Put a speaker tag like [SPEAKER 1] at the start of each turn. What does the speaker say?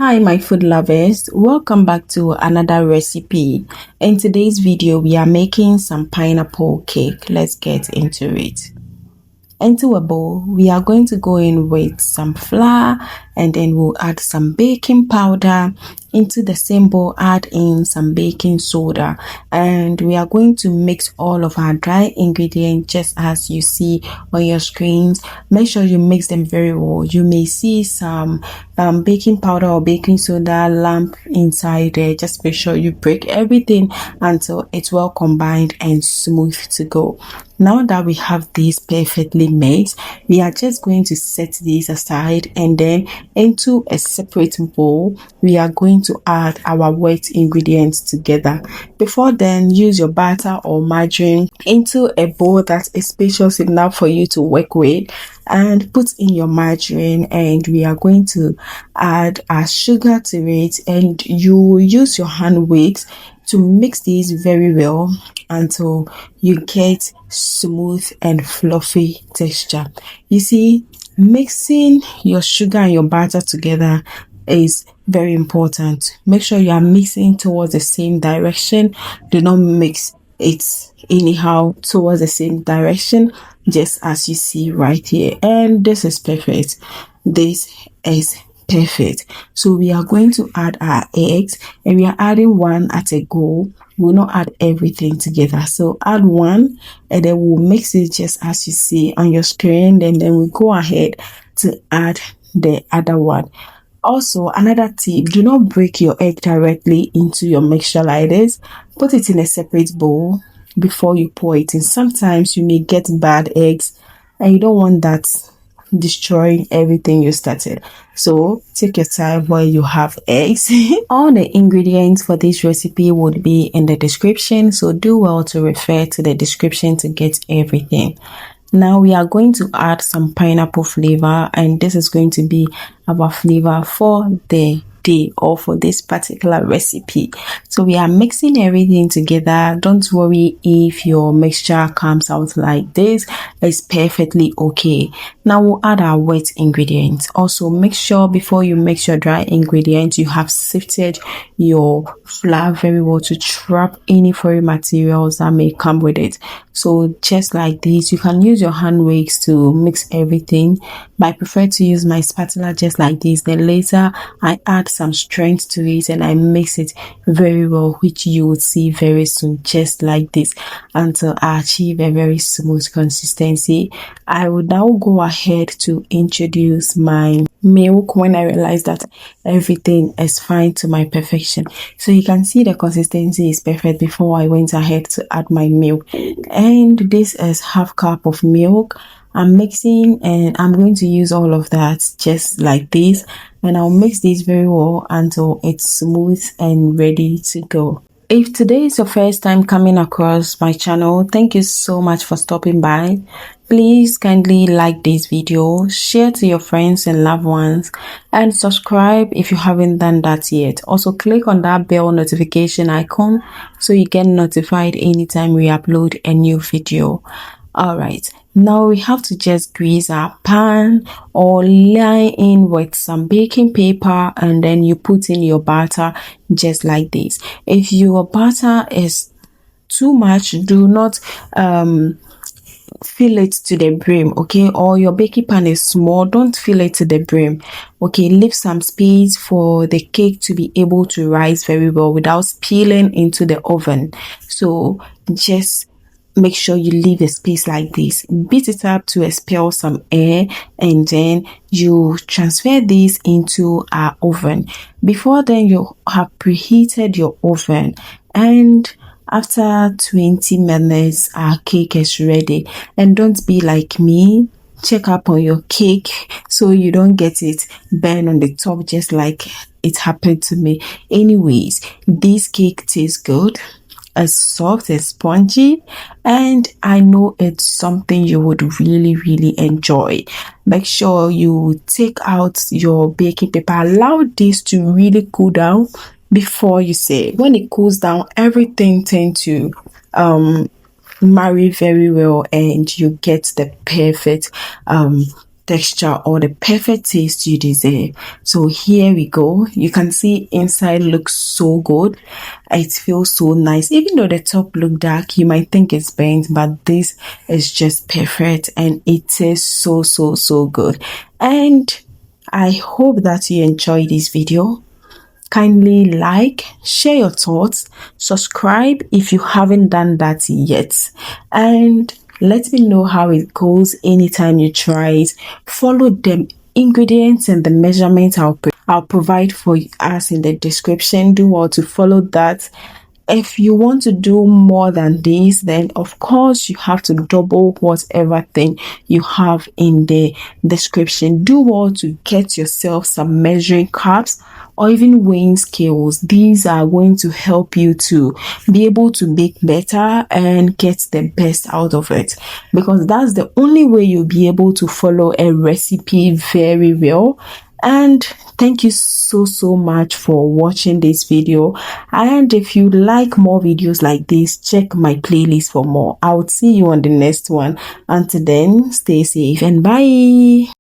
[SPEAKER 1] Hi my food lovers, welcome back to another recipe. In today's video we are making some pineapple cake. Let's get into it. Into a bowl, we are going to go in with some flour and then we'll add some baking powder. Into the same bowl, add in some baking soda, and we are going to mix all of our dry ingredients just as you see on your screens. Make sure you mix them very well. You may see some baking powder or baking soda lump inside there. Just make sure you break everything until it's well combined and smooth to go. Now that we have this perfectly mixed, we are just going to set these aside, and then into a separate bowl we are going to add our wet ingredients together. Before then, use your butter or margarine into a bowl that is spacious enough for you to work with, and put in your margarine, and we are going to add our sugar to it, and you use your hand weight to mix these very well until you get smooth and fluffy texture. You see, mixing your sugar and your butter together is very important. Make sure you are mixing towards the same direction. Do not mix it anyhow towards the same direction, just as you see right here. And this is perfect. This is perfect. So we are going to add our eggs, and we are adding one at a go. We will not add everything together. So add one, and then we'll mix it just as you see on your screen, and then we go ahead to add the other one. Also, another tip, do not break your egg directly into your mixture like this. Put it in a separate bowl before you pour it in. Sometimes you may get bad eggs and you don't want that destroying everything you started. So take your time while you have eggs. All the ingredients for this recipe would be in the description, so do well to refer to the description to get everything. Now we are going to add some pineapple flavor, and this is going to be our flavor for the day or for this particular recipe. So we are mixing everything together. Don't worry if your mixture comes out like this, it's perfectly okay. Now we'll add our wet ingredients. Also make sure before you mix your dry ingredients you have sifted your flour very well to trap any foreign materials that may come with it. So just like this, you can use your hand wicks to mix everything, but I prefer to use my spatula just like this. Then later I add some strength to it and I mix it very well, which you will see very soon, just like this, until I achieve a very smooth consistency. I will now go ahead to introduce my milk when I realize that everything is fine to my perfection. So you can see the consistency is perfect before I went ahead to add my milk. And this is half cup of milk I'm mixing, and I'm going to use all of that just like this, and I'll mix this very well until it's smooth and ready to go. If today is your first time coming across my channel, thank you so much for stopping by. Please kindly like this video, share to your friends and loved ones, and subscribe if you haven't done that yet. Also click on that bell notification icon so you get notified anytime we upload a new video. Alright, now we have to just grease our pan or line in with some baking paper, and then you put in your butter just like this. If your butter is too much, do not fill it to the brim, okay? Or your baking pan is small, don't fill it to the brim, okay? Leave some space for the cake to be able to rise very well without spilling into the oven. So just make sure you leave a space like this. Beat it up to expel some air, and then you transfer this into our oven. Before then, you have preheated your oven, and after 20 minutes our cake is ready. And don't be like me, check up on your cake so you don't get it burned on the top just like it happened to me. Anyways, this cake tastes good, as soft and spongy, and I know it's something you would really enjoy. Make sure you take out your baking paper, allow this to really cool down before you say. When it cools down, everything tends to marry very well, and you get the perfect texture or the perfect taste you deserve. So here we go. You can see inside looks so good. It feels so nice. Even though the top look dark, you might think it's burnt, but this is just perfect and it tastes so good. And I hope that you enjoyed this video. Kindly like, share your thoughts, subscribe if you haven't done that yet, and let me know how it goes anytime you try it. Follow the ingredients and the measurements I'll provide for us in the description. Do well to follow that. If you want to do more than this, then of course you have to double whatever thing you have in the description. Do well to get yourself some measuring cups or even weighing scales. These are going to help you to be able to bake better and get the best out of it, because that's the only way you'll be able to follow a recipe very well. And thank you so much for watching this video. And if you like more videos like this, check my playlist for more. I'll see you on the next one. Until then, stay safe and bye.